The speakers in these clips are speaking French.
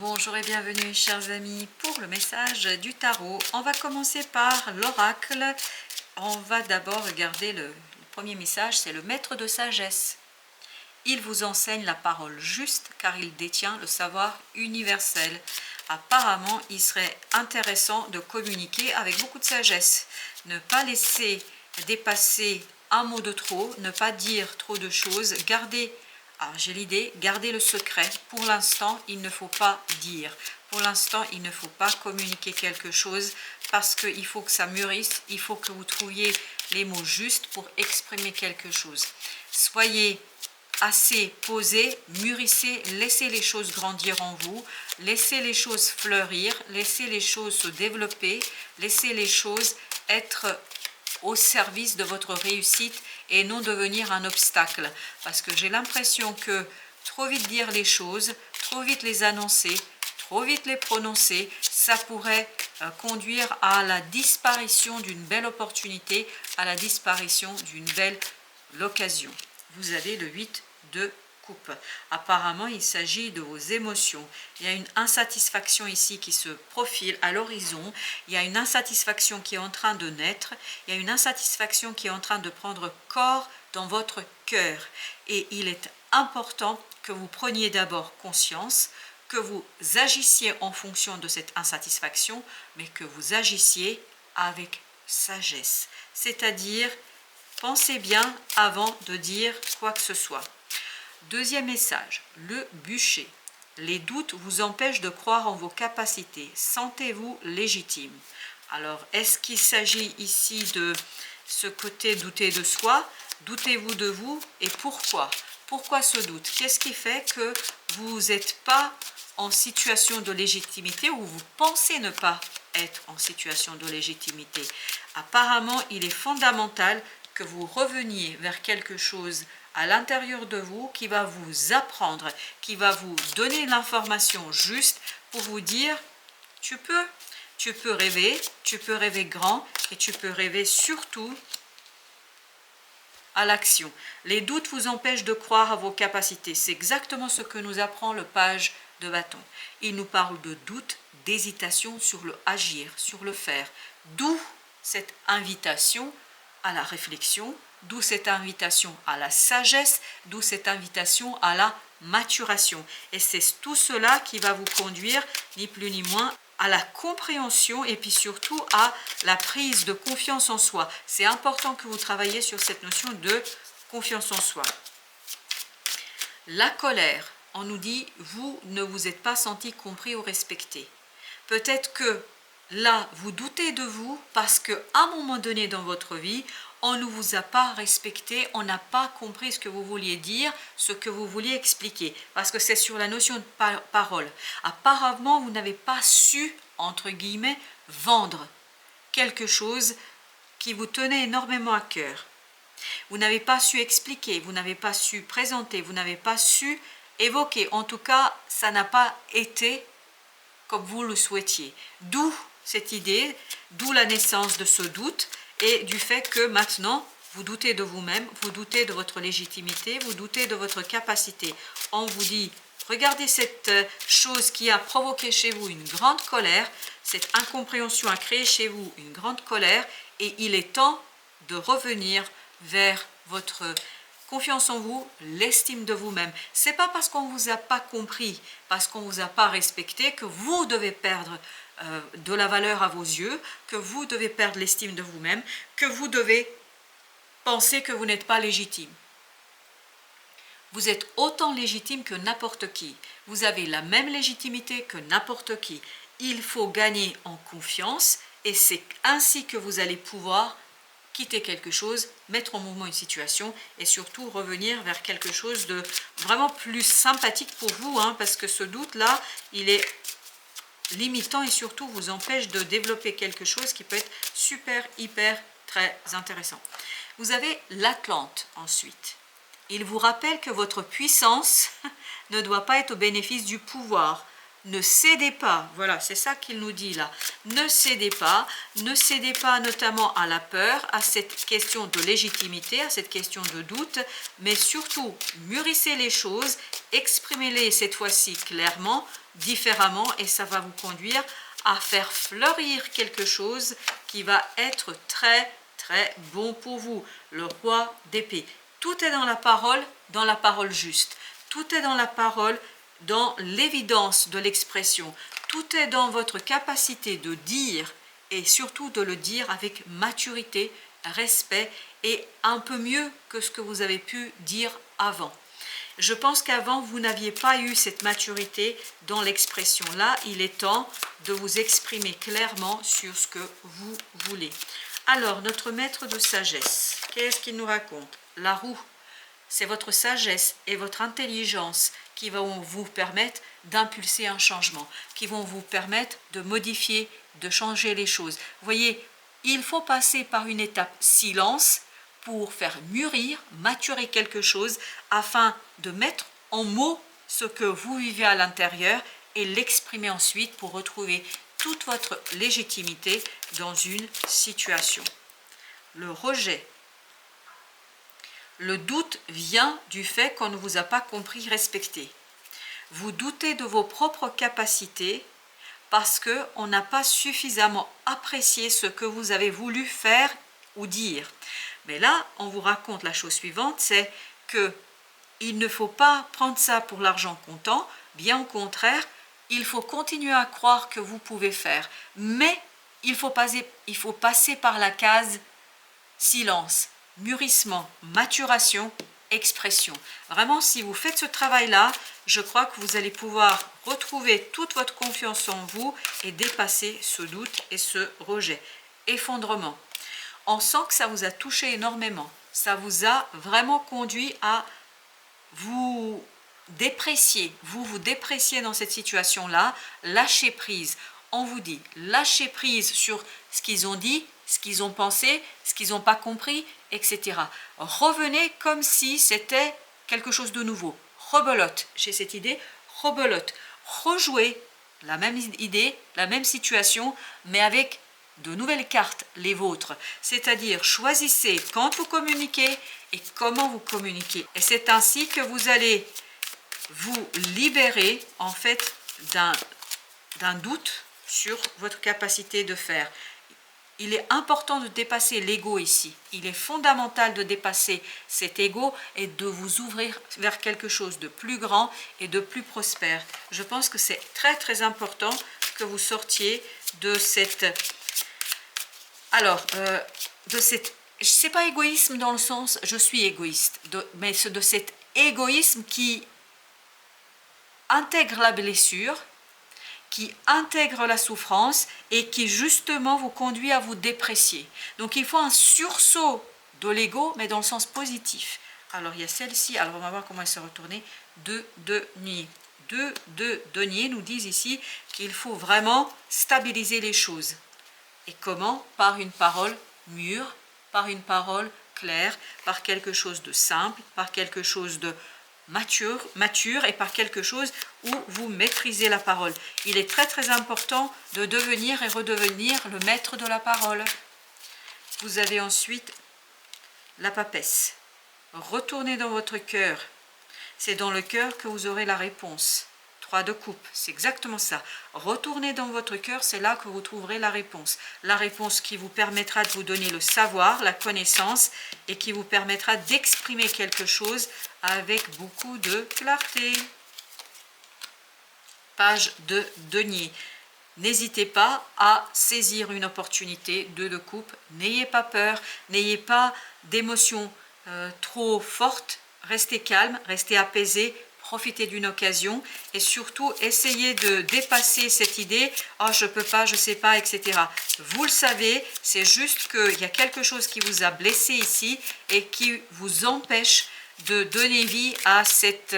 Bonjour et bienvenue chers amis pour le message du tarot. On va commencer par l'oracle. On va d'abord regarder le premier message, c'est le maître de sagesse. Il vous enseigne la parole juste car il détient le savoir universel. Apparemment, il serait intéressant de communiquer avec beaucoup de sagesse. Ne pas laisser dépasser un mot de trop, ne pas dire trop de choses, garder. Alors j'ai l'idée, gardez le secret. Pour l'instant, il ne faut pas dire. Pour l'instant, il ne faut pas communiquer quelque chose parce qu'il faut que ça mûrisse. Il faut que vous trouviez les mots justes pour exprimer quelque chose. Soyez assez posé, mûrissez, laissez les choses grandir en vous, laissez les choses fleurir, laissez les choses se développer, laissez les choses être au service de votre réussite et non devenir un obstacle. Parce que j'ai l'impression que trop vite dire les choses, trop vite les annoncer, trop vite les prononcer, ça pourrait conduire à la disparition d'une belle opportunité, à la disparition d'une belle occasion. Vous avez le 8 de coupe. Apparemment, il s'agit de vos émotions. Il y a une insatisfaction ici qui se profile à l'horizon. Il y a une insatisfaction qui est en train de naître. Il y a une insatisfaction qui est en train de prendre corps dans votre cœur. Et il est important que vous preniez d'abord conscience, que vous agissiez en fonction de cette insatisfaction, mais que vous agissiez avec sagesse. C'est-à-dire, pensez bien avant de dire quoi que ce soit. Deuxième message, le bûcher. Les doutes vous empêchent de croire en vos capacités. Sentez-vous légitime. Alors, est-ce qu'il s'agit ici de ce côté douter de soi? Doutez-vous de vous et pourquoi? Pourquoi ce doute? Qu'est-ce qui fait que vous n'êtes pas en situation de légitimité ou vous pensez ne pas être en situation de légitimité? Apparemment, il est fondamental que vous reveniez vers quelque chose à l'intérieur de vous qui va vous apprendre, qui va vous donner l'information juste pour vous dire tu peux rêver grand et tu peux rêver surtout à l'action. Les doutes vous empêchent de croire à vos capacités. C'est exactement ce que nous apprend le page de bâton. Il nous parle de doute, d'hésitation sur le agir, sur le faire. D'où cette invitation à la réflexion, d'où cette invitation à la sagesse, d'où cette invitation à la maturation. Et c'est tout cela qui va vous conduire, ni plus ni moins, à la compréhension et puis surtout à la prise de confiance en soi. C'est important que vous travailliez sur cette notion de confiance en soi. La colère, on nous dit, vous ne vous êtes pas senti compris ou respecté. Peut-être que là, vous doutez de vous parce qu'à un moment donné dans votre vie, on ne vous a pas respecté, on n'a pas compris ce que vous vouliez dire, ce que vous vouliez expliquer. Parce que c'est sur la notion de parole. Apparemment, vous n'avez pas su, entre guillemets, vendre quelque chose qui vous tenait énormément à cœur. Vous n'avez pas su expliquer, vous n'avez pas su présenter, vous n'avez pas su évoquer. En tout cas, ça n'a pas été comme vous le souhaitiez. D'où cette idée, d'où la naissance de ce doute et du fait que maintenant, vous doutez de vous-même, vous doutez de votre légitimité, vous doutez de votre capacité. On vous dit, regardez cette chose qui a provoqué chez vous une grande colère, cette incompréhension a créé chez vous une grande colère et il est temps de revenir vers votre confiance en vous, l'estime de vous-même. C'est pas parce qu'on vous a pas compris, parce qu'on vous a pas respecté que vous devez perdre de la valeur à vos yeux, que vous devez perdre l'estime de vous-même, que vous devez penser que vous n'êtes pas légitime. Vous êtes autant légitime que n'importe qui. Vous avez la même légitimité que n'importe qui. Il faut gagner en confiance et c'est ainsi que vous allez pouvoir quitter quelque chose, mettre en mouvement une situation et surtout revenir vers quelque chose de vraiment plus sympathique pour vous, parce que ce doute-là, il est limitant et surtout vous empêche de développer quelque chose qui peut être super, hyper, très intéressant. Vous avez l'Atlante ensuite. Il vous rappelle que votre puissance ne doit pas être au bénéfice du pouvoir. Ne cédez pas, voilà, c'est ça qu'il nous dit là. Ne cédez pas notamment à la peur, à cette question de légitimité, à cette question de doute, mais surtout mûrissez les choses, exprimez-les cette fois-ci clairement, différemment et ça va vous conduire à faire fleurir quelque chose qui va être très très bon pour vous. Le roi d'épée. Tout est dans la parole juste. Tout est dans la parole, dans l'évidence de l'expression. Tout est dans votre capacité de dire et surtout de le dire avec maturité, respect et un peu mieux que ce que vous avez pu dire avant. Je pense qu'avant, vous n'aviez pas eu cette maturité dans l'expression. Là, il est temps de vous exprimer clairement sur ce que vous voulez. Alors, notre maître de sagesse, qu'est-ce qu'il nous raconte? La roue, c'est votre sagesse et votre intelligence qui vont vous permettre d'impulser un changement, qui vont vous permettre de modifier, de changer les choses. Vous voyez, il faut passer par une étape silence pour faire mûrir, maturer quelque chose afin de mettre en mots ce que vous vivez à l'intérieur et l'exprimer ensuite pour retrouver toute votre légitimité dans une situation. Le rejet. Le doute vient du fait qu'on ne vous a pas compris, respecté. Vous doutez de vos propres capacités parce qu'on n'a pas suffisamment apprécié ce que vous avez voulu faire ou dire. Mais là, on vous raconte la chose suivante, c'est que il ne faut pas prendre ça pour l'argent comptant, bien au contraire, il faut continuer à croire que vous pouvez faire. Mais il faut passer par la case silence, mûrissement, maturation, expression. Vraiment, si vous faites ce travail-là, je crois que vous allez pouvoir retrouver toute votre confiance en vous et dépasser ce doute et ce rejet. Effondrement. On sent que ça vous a touché énormément. Ça vous a vraiment conduit à vous déprécier. Vous dépréciez dans cette situation-là. Lâchez prise. On vous dit, lâchez prise sur ce qu'ils ont dit, ce qu'ils ont pensé, ce qu'ils n'ont pas compris, etc. Revenez comme si c'était quelque chose de nouveau. Rebelote, j'ai cette idée, rebelote. Rejouez la même idée, la même situation, mais avec de nouvelles cartes, les vôtres. C'est-à-dire, choisissez quand vous communiquez et comment vous communiquez. Et c'est ainsi que vous allez vous libérer, en fait, d'un doute sur votre capacité de faire. Il est important de dépasser l'ego ici. Il est fondamental de dépasser cet ego et de vous ouvrir vers quelque chose de plus grand et de plus prospère. Je pense que c'est très très important que vous sortiez de cette... Alors, c'est pas égoïsme dans le sens je suis égoïste, mais de cet égoïsme qui intègre la blessure, qui intègre la souffrance et qui justement vous conduit à vous déprécier. Donc il faut un sursaut de l'ego, mais dans le sens positif. Alors il y a celle-ci, alors on va voir comment elle se retourner, deux deniers. Deux deniers nous disent ici qu'il faut vraiment stabiliser les choses. Et comment? Par une parole mûre, par une parole claire, par quelque chose de simple, par quelque chose de mature et par quelque chose où vous maîtrisez la parole. Il est très très important de devenir et redevenir le maître de la parole. Vous avez ensuite la papesse. Retournez dans votre cœur. C'est dans le cœur que vous aurez la réponse. 3 de coupe, c'est exactement ça. Retournez dans votre cœur, c'est là que vous trouverez la réponse. La réponse qui vous permettra de vous donner le savoir, la connaissance et qui vous permettra d'exprimer quelque chose avec beaucoup de clarté. Page de denier. N'hésitez pas à saisir une opportunité. 2 de coupe. N'ayez pas peur, n'ayez pas d'émotions trop fortes. Restez calme, restez apaisé. Profitez d'une occasion et surtout essayez de dépasser cette idée « oh je peux pas, je sais pas, etc. » Vous le savez, c'est juste qu'il y a quelque chose qui vous a blessé ici et qui vous empêche de donner vie à cette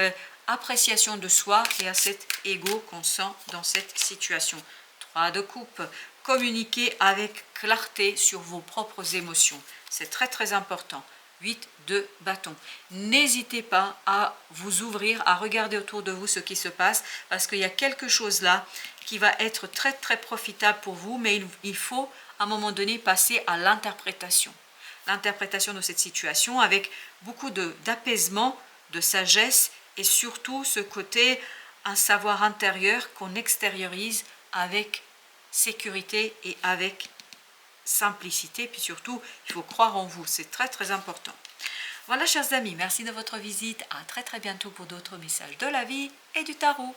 appréciation de soi et à cet ego qu'on sent dans cette situation. 3 de coupe. Communiquez avec clarté sur vos propres émotions. C'est très très important. 8 de bâton. N'hésitez pas à vous ouvrir, à regarder autour de vous ce qui se passe, parce qu'il y a quelque chose là qui va être très très profitable pour vous, mais il faut à un moment donné passer à l'interprétation. L'interprétation de cette situation avec beaucoup d'apaisement, de sagesse et surtout ce côté un savoir intérieur qu'on extériorise avec sécurité et avec simplicité. Puis surtout, il faut croire en vous, c'est très très important. Voilà chers amis, merci de votre visite, à très très bientôt pour d'autres messages de la vie et du tarot.